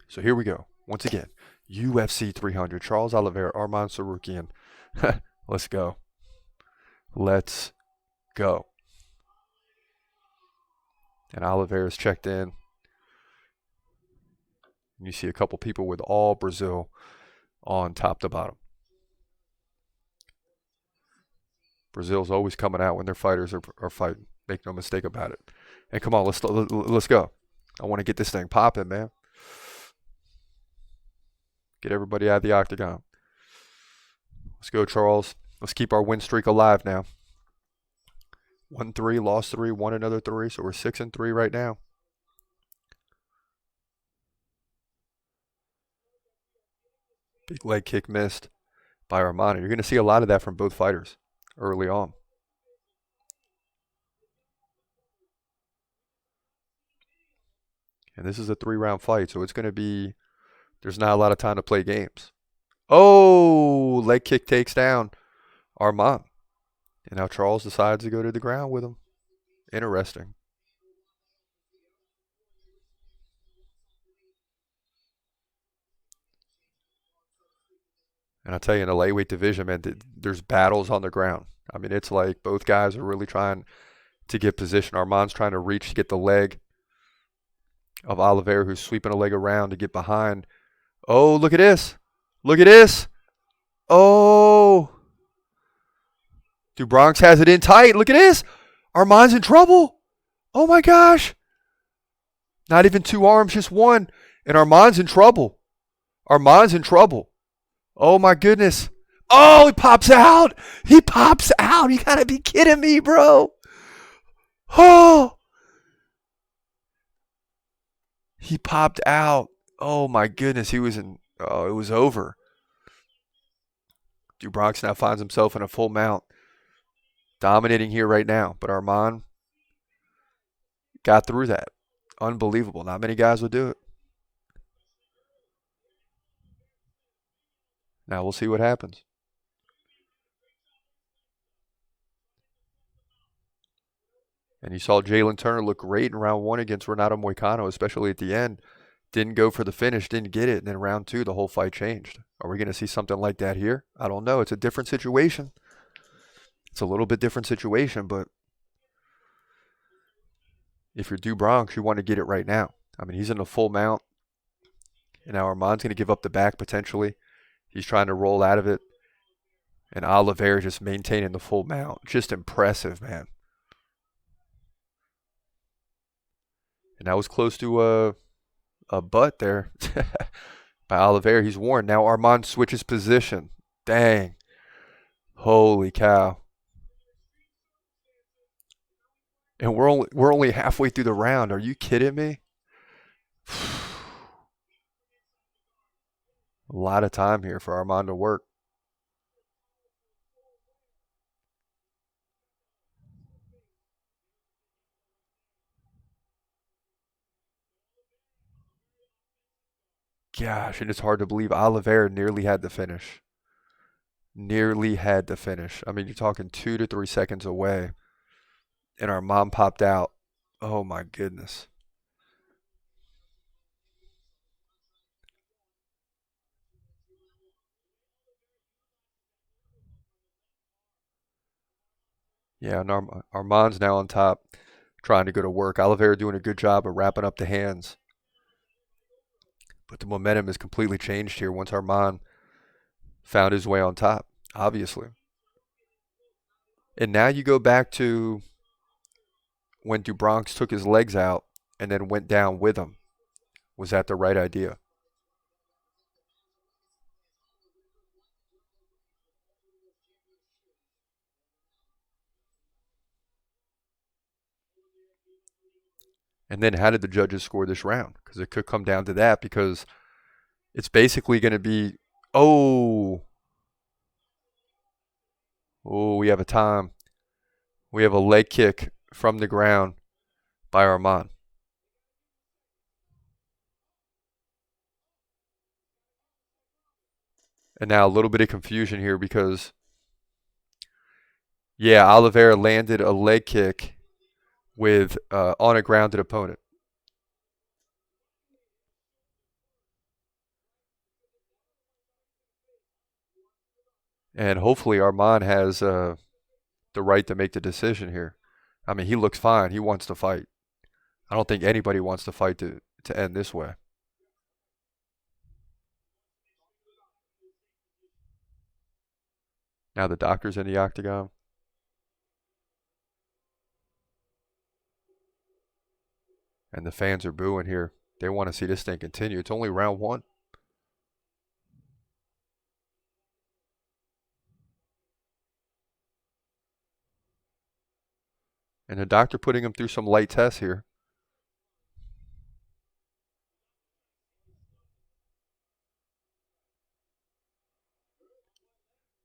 So here we go. Once again, UFC 300, Charles Oliveira, Arman Tsarukyan. Let's go. Let's go. And Oliveira's checked in. And you see a couple people with all Brazil on top to bottom. Brazil's always coming out when their fighters are fighting. Make no mistake about it. And come on, let's go. I want to get this thing popping, man. Get everybody out of the octagon. Let's go, Charles. Let's keep our win streak alive now. 1-3, lost 3, won another 3, so we're 6-3 right now. Big leg kick missed by Arman. You're going to see a lot of that from both fighters early on. And this is a 3-round fight, so it's going to be, there's not a lot of time to play games. Oh, leg kick takes down Arman. And now Charles decides to go to the ground with him. Interesting. And I tell you, in the lightweight division, man, there's battles on the ground. I mean, it's like both guys are really trying to get position. Arman's trying to reach to get the leg of Oliveira, who's sweeping a leg around to get behind. Oh, look at this. Look at this. Oh. Bronx has it in tight. Look at this. Arman's in trouble. Oh, my gosh. Not even 2 arms, just 1. And Arman's in trouble. Arman's in trouble. Oh, my goodness. Oh, he pops out. He pops out. You got to be kidding me, bro. Oh. He popped out. Oh, my goodness. He was in. Oh, it was over. Bronx now finds himself in a full mount. Dominating here right now. But Arman got through that. Unbelievable. Not many guys would do it. Now we'll see what happens. And you saw Jalen Turner look great in round 1 against Renato Moicano, especially at the end. Didn't go for the finish, didn't get it. And then round 2, the whole fight changed. Are we going to see something like that here? I don't know. It's a different situation. It's a little bit different situation, but if you're Bronx, you want to get it right now. I mean, he's in a full mount. And now Arman's going to give up the back potentially. He's trying to roll out of it. And Oliveira just maintaining the full mount. Just impressive, man. And that was close to a butt there by Oliveira. He's worn. Now Arman switches position. Dang. Holy cow. And we're only halfway through the round. Are you kidding me? A lot of time here for Arman to work. Gosh, and it's hard to believe Oliveira nearly had the finish. Nearly had the finish. I mean, you're talking 2 to 3 seconds away. And Arman popped out. Oh, my goodness. Yeah, and Arman's now on top, trying to go to work. Oliveira doing a good job of wrapping up the hands. But the momentum has completely changed here once Arman found his way on top, obviously. And now you go back to when Bronx took his legs out and then went down with him. Was that the right idea? And then how did the judges score this round? Because it could come down to that, because it's basically going to be, oh, we have a time. We have a leg kick from the ground by Arman. And now a little bit of confusion here because, yeah, Oliveira landed a leg kick with on a grounded opponent. And hopefully Arman has the right to make the decision here. I mean, he looks fine. He wants to fight. I don't think anybody wants to fight to end this way. Now the doctor's in the octagon. And the fans are booing here. They want to see this thing continue. It's only round one. And the doctor putting him through some light tests here.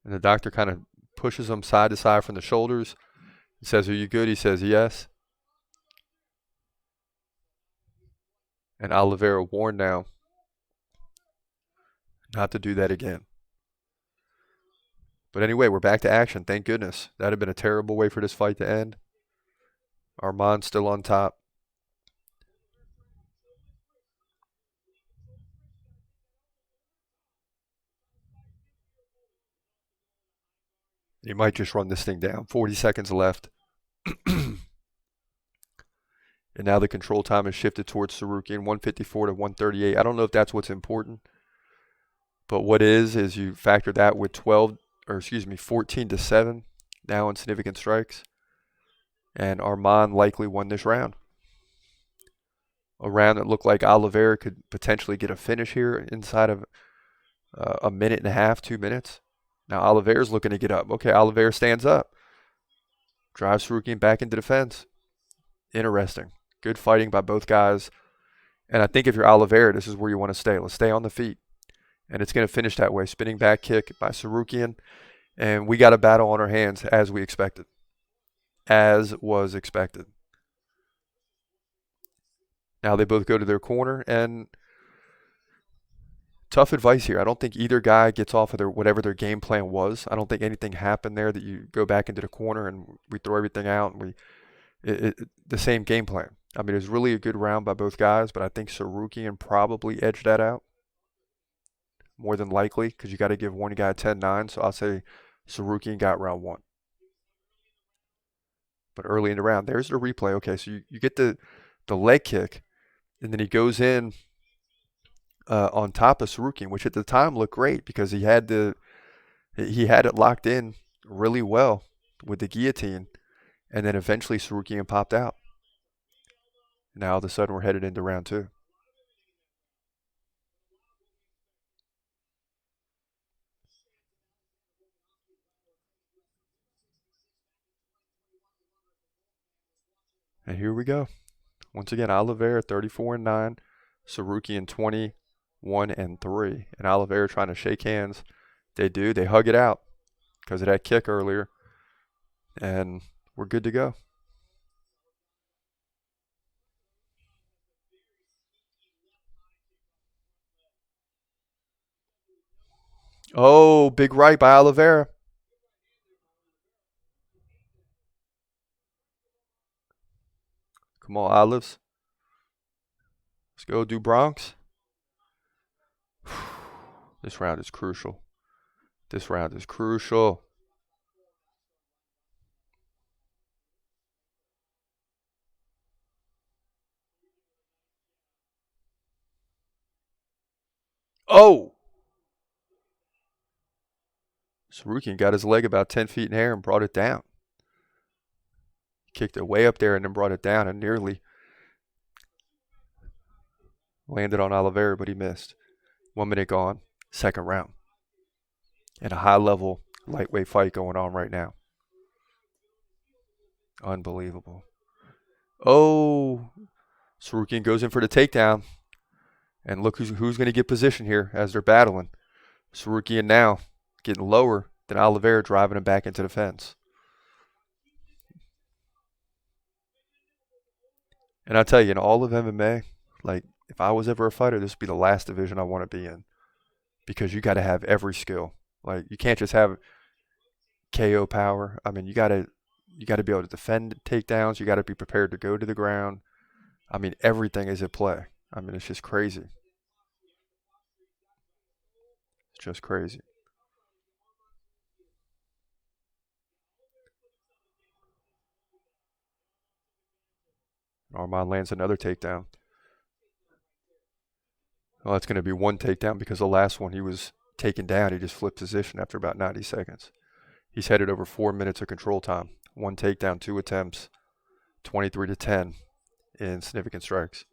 And the doctor kind of pushes him side to side from the shoulders. He says, "Are you good?" He says, "Yes." And Oliveira warned now not to do that again. But anyway, we're back to action. Thank goodness. That had been a terrible way for this fight to end. Arman's still on top. He might just run this thing down. 40 seconds left. And now the control time is shifted towards Tsarukyan, 154 to 138. I don't know if that's what's important. But what is you factor that with 14 to 7 now in significant strikes. And Arman likely won this round. A round that looked like Oliveira could potentially get a finish here inside of a minute and a half, 2 minutes. Now Oliveira's looking to get up. Okay, Oliveira stands up. Drives Tsarukyan back into defense. Interesting. Good fighting by both guys. And I think if you're Oliveira, this is where you want to stay. Let's stay on the feet. And it's going to finish that way. Spinning back kick by Tsarukyan. And we got a battle on our hands as we expected. As was expected. Now they both go to their corner, and tough advice here. I don't think either guy gets off of whatever their game plan was. I don't think anything happened there that you go back into the corner and we throw everything out and the same game plan. I mean, it was really a good round by both guys, but I think Tsarukyan probably edged that out more than likely because you got to give one guy 10-9. So I'll say Tsarukyan got round one. But early in the round, there's the replay. Okay, so you get the leg kick, and then he goes in on top of Tsarukyan, which at the time looked great because he had it locked in really well with the guillotine, and then eventually Tsarukyan popped out. Now all of a sudden we're headed into round two. And here we go. Once again, Oliveira 34-9, Tsarukyan 21-3, and Oliveira trying to shake hands. They do. They hug it out because of that kick earlier, and we're good to go. Oh, big right by Oliveira. Come on, Olives. Let's go do Bronx. This round is crucial. This round is crucial. Oh! Tsarukyan got his leg about 10 feet in the air and brought it down. Kicked it way up there and then brought it down and nearly landed on Oliveira, but he missed. 1 minute gone. Second round. And a high-level lightweight fight going on right now. Unbelievable. Oh! Tsarukyan goes in for the takedown. And look who's going to get position here as they're battling. Tsarukyan now getting lower than Oliveira, driving him back into the fence. And I tell you, in all of MMA, like if I was ever a fighter, this would be the last division I want to be in because you got to have every skill. Like you can't just have KO power. I mean, you got to be able to defend takedowns. You got to be prepared to go to the ground. I mean, everything is at play. I mean, it's just crazy. It's just crazy. Arman lands another takedown. Well, that's going to be one takedown because the last one he was taken down. He just flipped position after about 90 seconds. He's headed over 4 minutes of control time. One takedown, 2 attempts, 23-10 in significant strikes.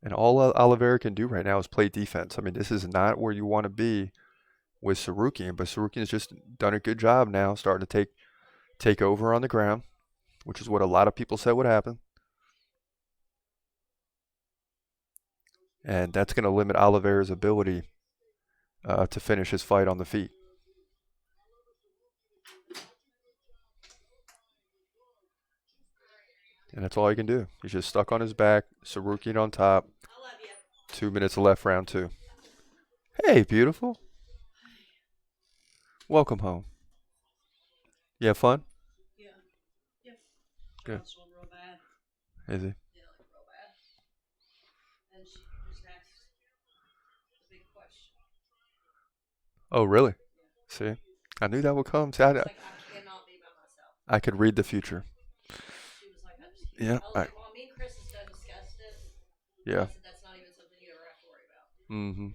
And all Oliveira can do right now is play defense. I mean, this is not where you want to be with Tsarukyan, but Tsarukyan's just done a good job now, starting to take over on the ground, which is what a lot of people said would happen. And that's going to limit Oliveira's ability to finish his fight on the feet. And that's all he can do. He's just stuck on his back, Tsarukyan on top. 2 minutes left, round 2. Hey, beautiful. Welcome home. You have fun? Yeah. Yeah. Good. Real bad. Is he? Yeah, like real bad. And she just asked the big question. Oh, really? Yeah. See? I knew that would come. See, I cannot be by myself. I could read the future. She was like, I just can't. Yeah. I was like, well, me and Chris has discussed it. Yeah. I said, that's not even something you ever have to worry about. Mm-hmm.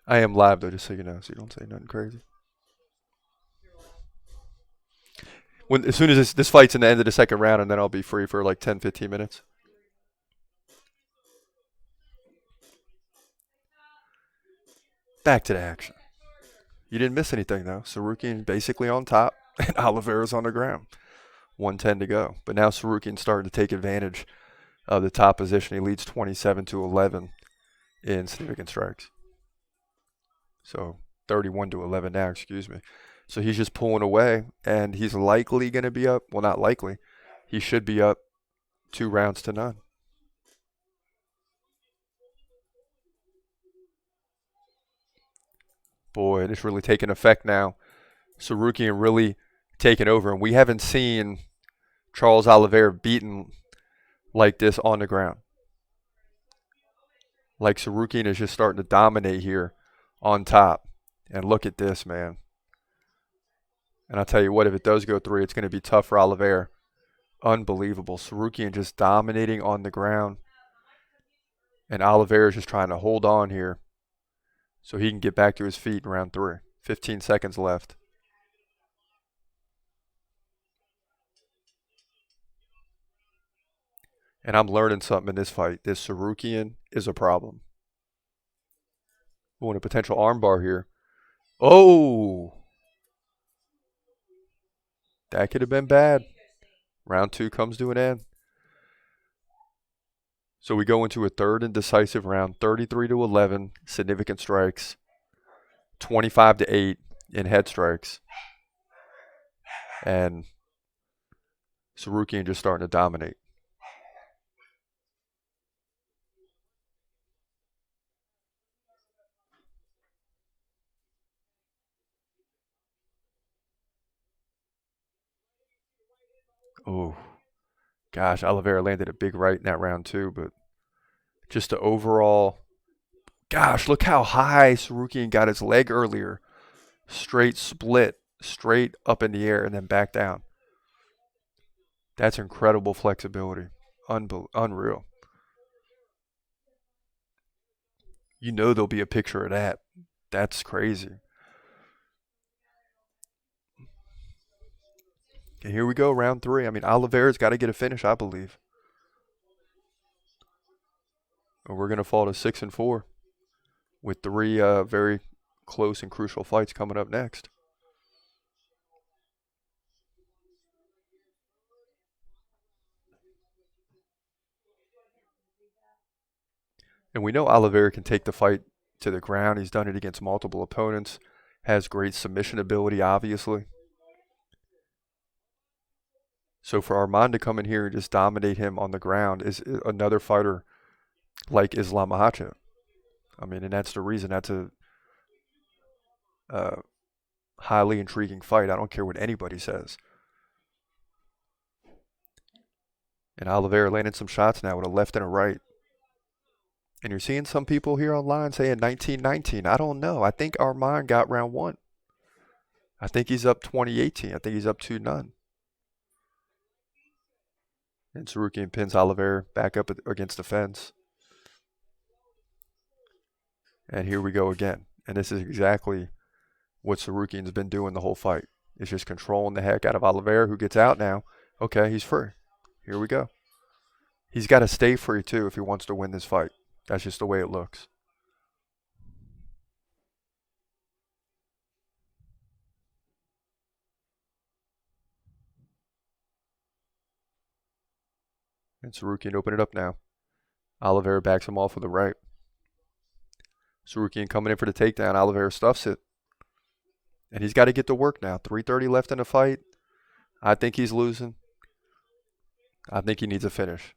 I am live, though, just so you know, so you don't say nothing crazy. As soon as this fight's in the end of the second round, and then I'll be free for like 10, 15 minutes. Back to the action. You didn't miss anything, though. Tsarukyan basically on top, and Oliveira's on the ground. 1:10 to go. But now Tsarukyan's starting to take advantage of the top position. He leads 27-11 in significant strikes. So 31-11 now, excuse me. So he's just pulling away, and he's likely going to be up. Well, not likely. He should be up 2 rounds to none. Boy, it's really taking effect now. Tsarukyan really taking over, and we haven't seen Charles Oliveira beaten like this on the ground. Like Tsarukyan is just starting to dominate here on top. And look at this, man. And I'll tell you what, if it does go 3, it's going to be tough for Oliveira. Unbelievable. Tsarukyan just dominating on the ground. And Oliveira is just trying to hold on here so he can get back to his feet in round 3. 15 seconds left. And I'm learning something in this fight. This Tsarukyan is a problem. Oh, and a potential armbar here. Oh! That could have been bad. Round 2 comes to an end. So we go into a third and decisive round, 33-11, significant strikes, 25-8 in head strikes. And Tsarukyan just starting to dominate. Oh, gosh, Oliveira landed a big right in that round too, but just the overall, gosh, look how high Tsarukyan got his leg earlier. Straight split, straight up in the air and then back down. That's incredible flexibility. Unreal. You know there'll be a picture of that. That's crazy. And here we go, round 3. I mean, Oliveira's got to get a finish, I believe. Or we're going to fall to 6-4 with 3 very close and crucial fights coming up next. And we know Oliveira can take the fight to the ground. He's done it against multiple opponents. Has great submission ability, obviously. So for Arman to come in here and just dominate him on the ground is another fighter like Islam Makhachev. I mean, and that's the reason. That's a highly intriguing fight. I don't care what anybody says. And Oliveira landing some shots now with a left and a right. And you're seeing some people here online saying 19-19. I don't know. I think Arman got round 1. I think he's up 20-18. I think he's up 2-0. And Tsarukyan pins Oliveira back up against the fence. And here we go again. And this is exactly what Tsarukyan's been doing the whole fight. It's just controlling the heck out of Oliveira, who gets out now. Okay, he's free. Here we go. He's got to stay free, too, if he wants to win this fight. That's just the way it looks. And Tsarukyan open it up now. Oliveira backs him off with the right. Tsarukyan coming in for the takedown. Oliveira stuffs it. And he's got to get to work now. 3:30 left in the fight. I think he's losing. I think he needs a finish.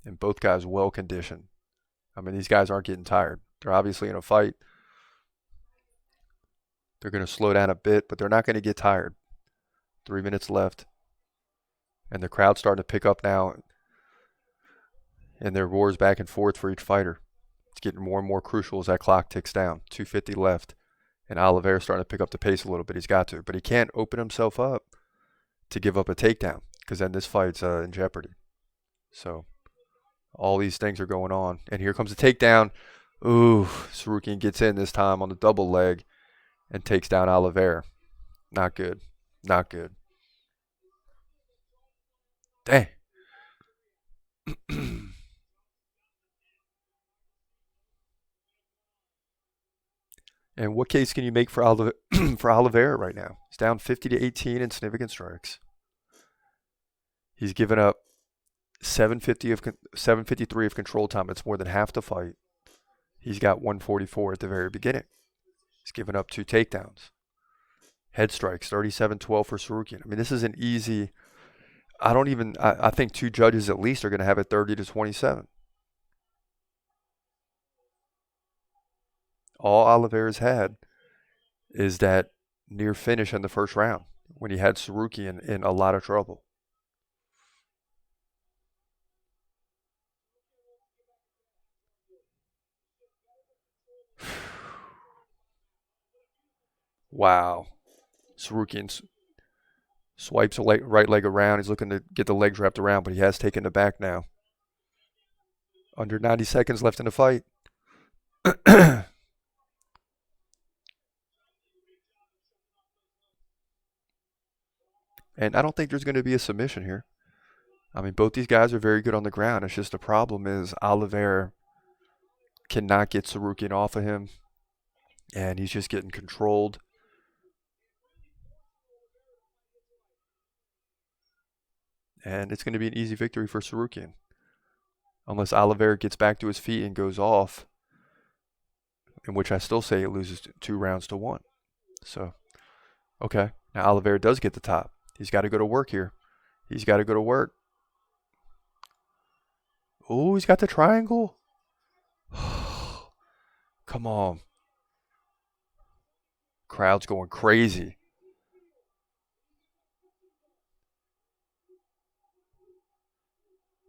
And both guys well conditioned. I mean, these guys aren't getting tired. They're obviously in a fight. They're going to slow down a bit, but they're not going to get tired. 3 minutes left. And the crowd's starting to pick up now. And there roars back and forth for each fighter. It's getting more and more crucial as that clock ticks down. 2:50 left. And Oliveira's starting to pick up the pace a little bit. He's got to. But he can't open himself up to give up a takedown, because then this fight's in jeopardy. So all these things are going on. And here comes the takedown. Ooh, Tsarukyan gets in this time on the double leg and takes down Oliveira. Not good. Not good. Dang. And what case can you make for for Oliveira right now? He's down 50-18 in significant strikes. He's given up 753 of control time. It's more than half the fight. He's got 144 at the very beginning. He's given up 2 takedowns. Head strikes, 37-12 for Tsarukyan. I mean, this is an easy. I think 2 judges at least are going to have it 30-27. All Oliveira's had is that near finish in the first round when he had Tsarukyan in a lot of trouble. Wow. Tsarukyan swipes the right leg around. He's looking to get the legs wrapped around, but he has taken the back now. Under 90 seconds left in the fight. And I don't think there's going to be a submission here. I mean, both these guys are very good on the ground. It's just the problem is Oliveira cannot get Tsarukyan off of him, and he's just getting controlled. And it's going to be an easy victory for Tsarukyan, unless Oliveira gets back to his feet and goes off, in which I still say it loses 2-1. So, okay, now Oliveira does get the top. He's got to go to work here. He's got to go to work. Oh, he's got the triangle. Come on. Crowd's going crazy.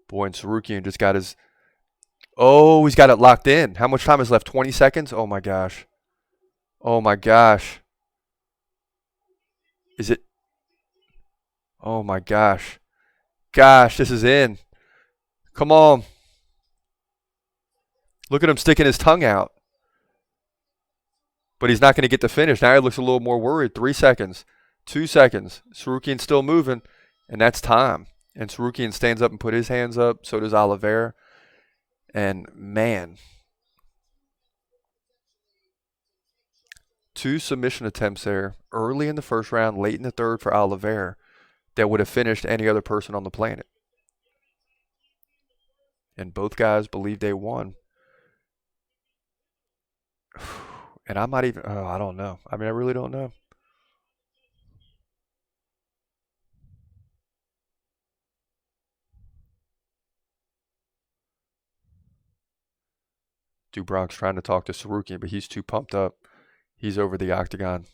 Boy, and Tsarukyan just got his. Oh, he's got it locked in. How much time is left? 20 seconds? Oh, my gosh. Oh, my gosh. Is it? Oh, my gosh. Gosh, this is in. Come on. Look at him sticking his tongue out. But he's not going to get the finish. Now he looks a little more worried. 3 seconds. 2 seconds. Tsarukyan's still moving. And that's time. And Tsarukyan stands up and put his hands up. So does Oliveira. And, man. 2 submission attempts there. Early in the first round, late in the third for Oliveira. That would have finished any other person on the planet. And both guys believe they won. And I'm not even, I don't know. I mean, I really don't know. Dubrov's trying to talk to Tsarukyan, but he's too pumped up. He's over the octagon.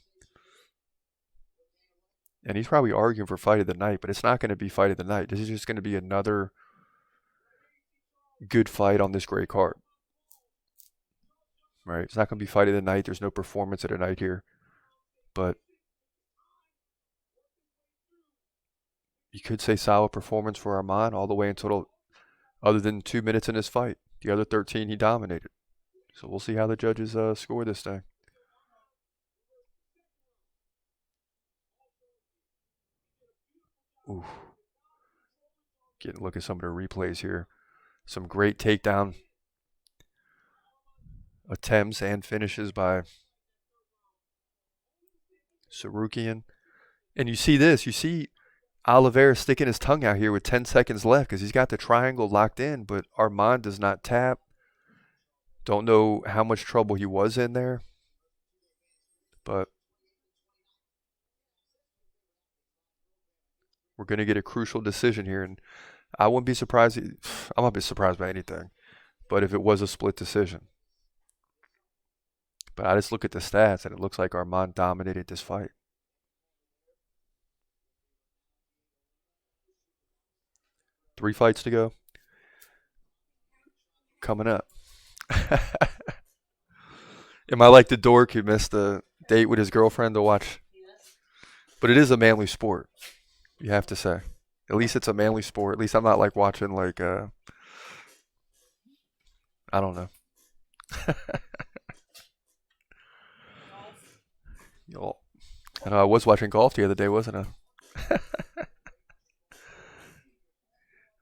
And he's probably arguing for fight of the night, but it's not going to be fight of the night. This is just going to be another good fight on this great card. Right? It's not going to be fight of the night. There's no performance of the night here. But you could say solid performance for Arman all the way until, other than 2 minutes in this fight. The other 13 he dominated. So we'll see how the judges score this thing. Ooh. Getting a look at some of the replays here. Some great takedown attempts and finishes by Tsarukyan. And you see this. You see Oliveira sticking his tongue out here with 10 seconds left because he's got the triangle locked in, but Arman does not tap. Don't know how much trouble he was in there. But we're going to get a crucial decision here. And I wouldn't be surprised. I'm not be surprised by anything. But if it was a split decision. But I just look at the stats, and it looks like Arman dominated this fight. Three fights to go. Coming up. Am I like the dork who missed the date with his girlfriend to watch? Yes. But it is a manly sport, you have to say. At least it's a manly sport. At least I'm not like watching like, I don't know. Golf. I know I was watching golf the other day, wasn't I?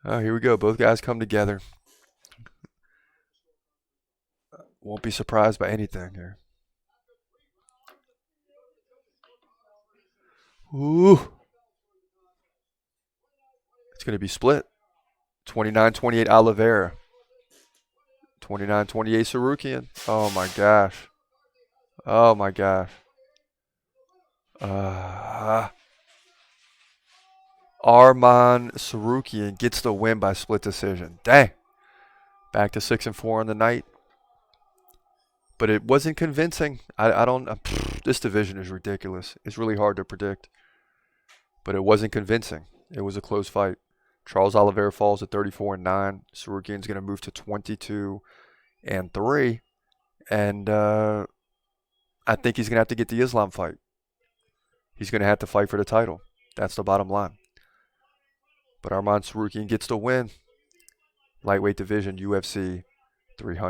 Oh, here we go. Both guys come together. Won't be surprised by anything here. Ooh. It's going to be split. 29-28 Oliveira. 29-28 Tsarukyan. Oh my gosh. Oh my gosh. Arman Tsarukyan gets the win by split decision. Dang. Back to 6-4 on the night. But it wasn't convincing. I don't. This division is ridiculous. It's really hard to predict. But it wasn't convincing. It was a close fight. Charles Oliveira falls at 34-9. Tsarukyan's going to move to 22-3. And I think he's going to have to get the Islam fight. He's going to have to fight for the title. That's the bottom line. But Arman Tsarukyan gets the win. Lightweight division, UFC 300.